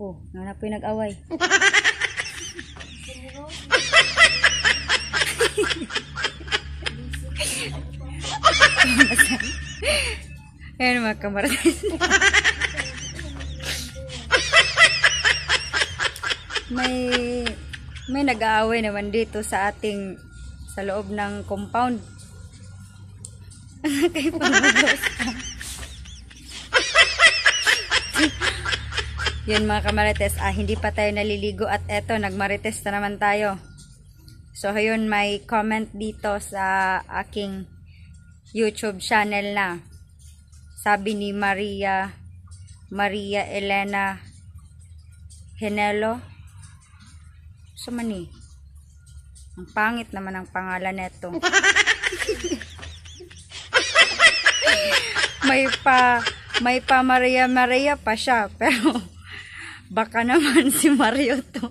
Oh, nanap po yung nag-away. Ayan mga kamarites. may nag-aaway naman dito sa sa loob ng compound. Kay pamagos. Yun mga kamarites, hindi pa tayo naliligo at eto, nagmarites na naman tayo. So, ayun, may comment dito sa aking YouTube channel na. Sabi ni Maria Elena Hinelo. So, mani. Ang pangit naman ang pangalan neto. May pa Maria pa siya, pero baka naman si Mario to.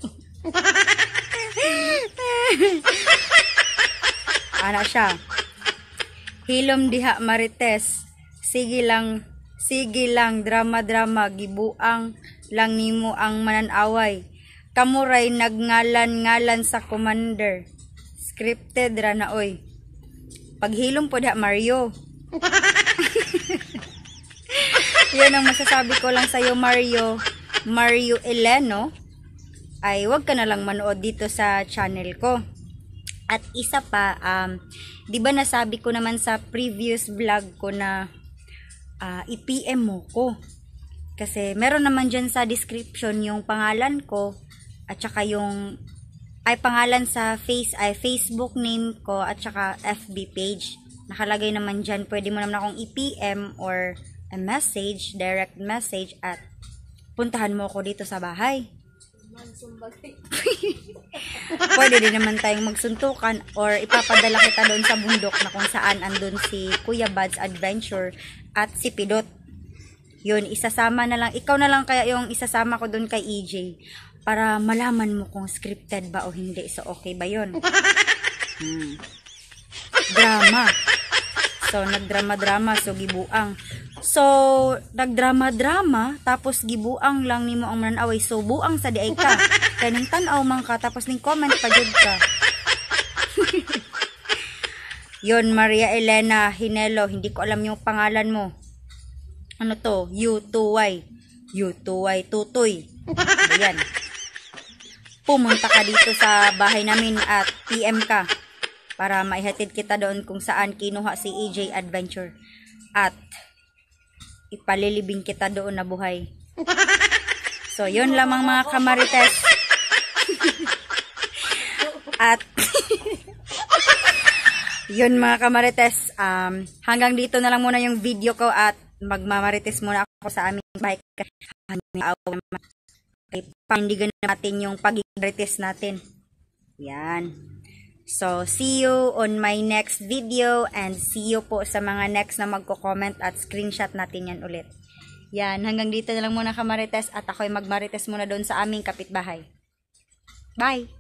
Ana siya. Hilom diha marites. Sige lang drama gibuang lang nimo ang mananaway. Kamuray nagngalan sa commander. Scripted ra na oy. Paghilom po diha Mario. Yan ang masasabi ko lang sa'yo Mario Eleno, ay wag ka na lang manood dito sa channel ko. At isa pa, di ba nasabi ko naman sa previous vlog ko na i-PM mo ko. Kasi meron naman dyan sa description yung pangalan ko at saka yung pangalan sa Facebook name ko at saka FB page. Nakalagay naman dyan, pwede mo naman akong i-PM or a message, direct message at puntahan mo ako dito sa bahay. Pwede din naman tayong magsuntukan or ipapadala kita doon sa bundok na kung saan andun si Kuya Bud's Adventure at si Pidot. Yun, isasama na lang, ikaw na lang kaya yung isasama ko doon kay EJ para malaman mo kung scripted ba o hindi. So, okay ba yun? Drama. So, nagdrama-drama, so gibuang. So, nagdrama-drama, tapos gibuang lang nimo ang mananaway. So, buang sa diay ka. Kaya ning tanaw man ka, tapos ning comment pa jud ka. Yon, Maria Elena Hinelo, hindi ko alam yung pangalan mo. Ano to? U2Y. U2Y Tutoy. Ayan. Pumunta ka dito sa bahay namin at PM ka para maihatid kita doon kung saan kinuha si EJ Adventure. At ipalilibing kita doon na buhay. So, yun lamang mga kamarites. At yun mga kamarites, hanggang dito na lang muna yung video ko at magmamarites muna ako sa aming bahay. Panindigan natin yung pag-marites natin. Yan. So, see you on my next video and see you po sa mga next na magko-comment at screenshot natin yan ulit. Yan, hanggang dito na lang muna kamarites at ako'y magmarites muna doon sa aming kapitbahay. Bye!